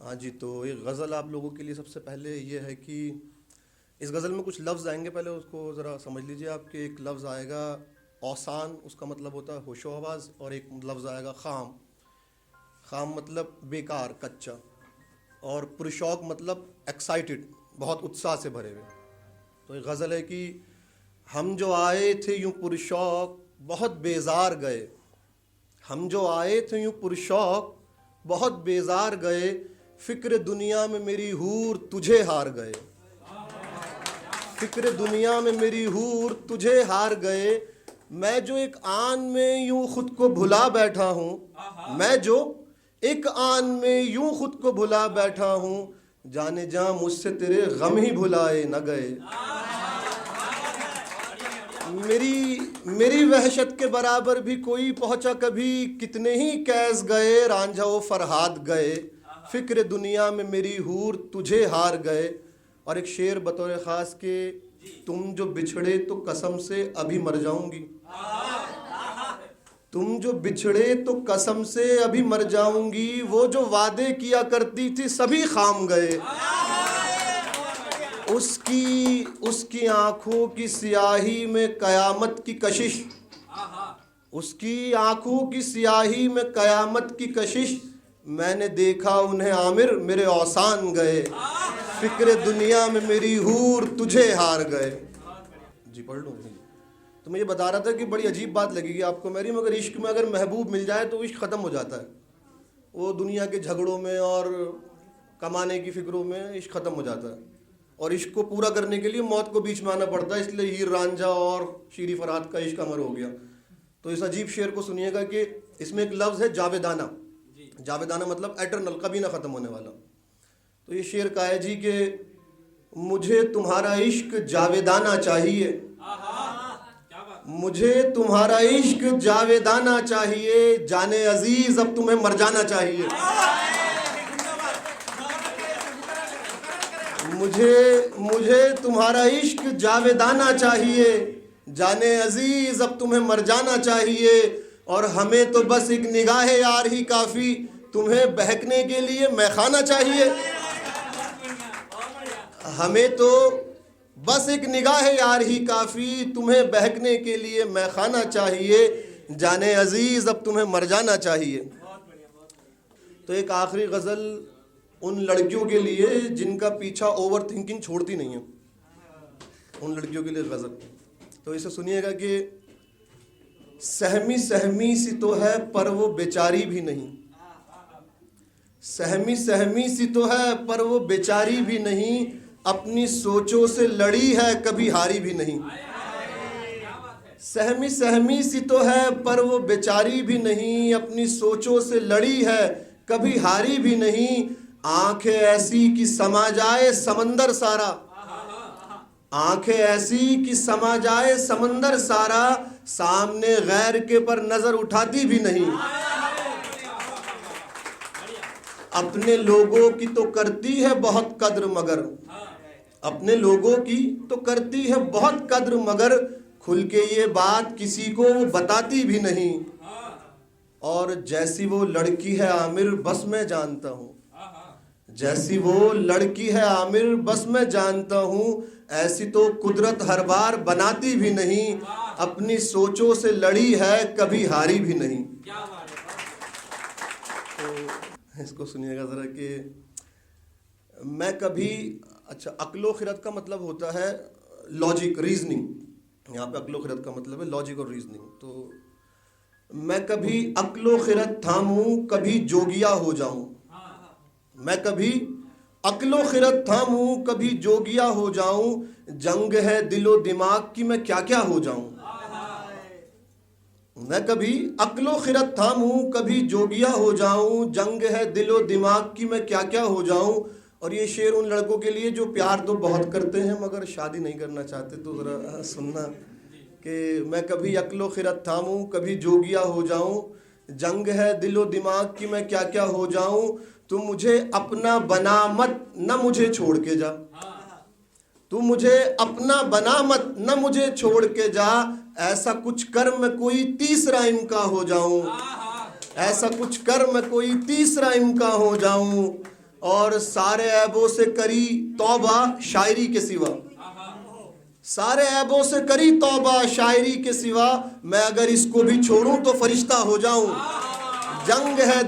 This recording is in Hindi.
हाँ जी, तो एक गज़ल आप लोगों के लिए सबसे पहले ये है कि इस गज़ल में कुछ लफ्ज़ आएंगे, पहले उसको ज़रा समझ लीजिए। आपके एक लफ्ज़ आएगा औसान, उसका मतलब होता है होशो हवास, और एक लफ्ज़ आएगा खाम। खाम मतलब बेकार, कच्चा, और पुरशौक मतलब एक्साइटेड, बहुत उत्साह से भरे हुए। तो एक गज़ल है कि हम जो आए थे यूं पुरशौक बहुत बेजार गए, हम जो आए थे यूं पुरशौक बहुत बेजार गए, फिक्र दुनिया में मेरी हूर तुझे हार गए, फिक्र दुनिया में मेरी हूर तुझे हार गए। मैं जो एक आन में यूं खुद को भुला बैठा हूँ, मैं जो एक आन में यूं खुद को भुला बैठा हूँ, जाने जा मुझसे तेरे गम ही भुलाए न गए। मेरी वहशत के बराबर भी कोई पहुंचा कभी, कितने ही कैस गए रांझा वो फरहाद गए, फिक्र दुनिया में मेरी हूर तुझे हार गए। और एक शेर बतौर ख़ास के, तुम जो बिछड़े तो कसम से अभी मर जाऊंगी, तुम जो बिछड़े तो कसम से अभी मर जाऊंगी, वो जो वादे किया करती थी सभी खाम गए, उसकी आंखों की सियाही में कयामत की कशिश, उसकी आंखों की सियाही में कयामत की कशिश, मैंने देखा उन्हें आमिर मेरे औसान गए, फिक्र दुनिया में मेरी हूर तुझे हार गए। जी पढ़ लूँ। तो मैं ये बता रहा था कि बड़ी अजीब बात लगेगी आपको मेरी, मगर इश्क में अगर महबूब मिल जाए तो इश्क ख़त्म हो जाता है। वो दुनिया के झगड़ों में और कमाने की फ़िक्रों में इश्क ख़त्म हो जाता है, और इश्क को पूरा करने के लिए मौत को बीच में आना पड़ता है। इसलिए हीर रांझा और शीरी फरहाद का इश्क अमर हो गया। तो इस अजीब शेर को सुनिएगा कि इसमें एक लफ्ज़ है जावेदाना। जावेदाना मतलब एटर्नल, कभी ना ख़त्म होने वाला। तो ये शेर का है जी कि मुझे तुम्हारा इश्क जावेदाना चाहिए, मुझे तुम्हारा इश्क जावेदाना चाहिए, जाने अजीज अब तुम्हें मर जाना चाहिए, मुझे तुम्हारा इश्क जावेदाना चाहिए, जाने अजीज अब तुम्हें मर जाना चाहिए, और हमें तो बस एक निगाह यार ही काफ़ी, तुम्हें बहकने के लिए मैखाना चाहिए, हमें तो बस एक निगाह यार ही काफ़ी, तुम्हें बहकने के लिए मैखाना चाहिए, जाने अजीज अब तुम्हें मर जाना चाहिए। तो एक आखिरी गज़ल उन लड़कियों के लिए जिनका पीछा ओवर थिंकिंग छोड़ती नहीं है, उन लड़कियों के लिए गज़ल। तो इसे सुनिएगा कि सहमी सहमी सी तो है पर वो बेचारी भी नहीं, सहमी सहमी सी तो है पर वो बेचारी भी नहीं, अपनी सोचों से लड़ी है कभी हारी भी नहीं, सहमी सहमी सी तो है पर वो बेचारी भी नहीं, अपनी सोचों से लड़ी है कभी हारी भी नहीं, आंखें ऐसी कि समा जाए समंदर सारा, आंखें ऐसी कि समा जाए समंदर सारा, सामने गैर के पर नजर उठाती भी नहीं, अपने लोगों की तो करती है बहुत कद्र मगर, अपने लोगों की तो करती है बहुत कद्र मगर, खुल के ये बात किसी को वो बताती भी नहीं, और जैसी वो लड़की है आमिर बस मैं जानता हूँ, जैसी वो लड़की है आमिर बस मैं जानता हूँ, ऐसी तो कुदरत हर बार बनाती भी नहीं, अपनी सोचों से लड़ी है कभी हारी भी नहीं। तो इसको सुनिएगा ज़रा कि मैं कभी, अच्छा, अक्लो खिरत का मतलब होता है लॉजिक, रीजनिंग। यहाँ पे अक्लो खिरत का मतलब है लॉजिक और रीजनिंग। तो मैं कभी अक्लो खिरत थामूं कभी जोगिया हो जाऊं, मैं कभी अक्लो खिरत थामूं कभी जोगिया हो जाऊं, जंग है दिलो दिमाग की मैं क्या क्या हो जाऊं, मैं कभी अक्लो खिरत थामूं कभी जोगिया हो जाऊं, जंग है दिलो दिमाग की मैं क्या क्या हो जाऊं। और ये शेर उन लड़कों के लिए जो प्यार तो बहुत करते हैं मगर शादी नहीं करना चाहते। तो ज़रा सुनना कि मैं कभी अक्लो खिरत थामूं कभी जोगिया हो जाऊं, जंग है दिलो दिमाग की मैं क्या क्या हो जाऊं, तुम मुझे अपना बना मत न मुझे छोड़ के जा, तू मुझे अपना बना मत न मुझे छोड़ के जा, ऐसा कुछ कर मैं कोई तीसरा इनका हो जाऊं, ऐसा कुछ कर मैं कोई तीसरा इनका हो जाऊं, और सारे ऐबों से करी तौबा शायरी के सिवा, सारे ऐबों से करी तौबा शायरी के सिवा, मैं अगर इसको भी छोड़ूं तो फरिश्ता हो जाऊं। जंग है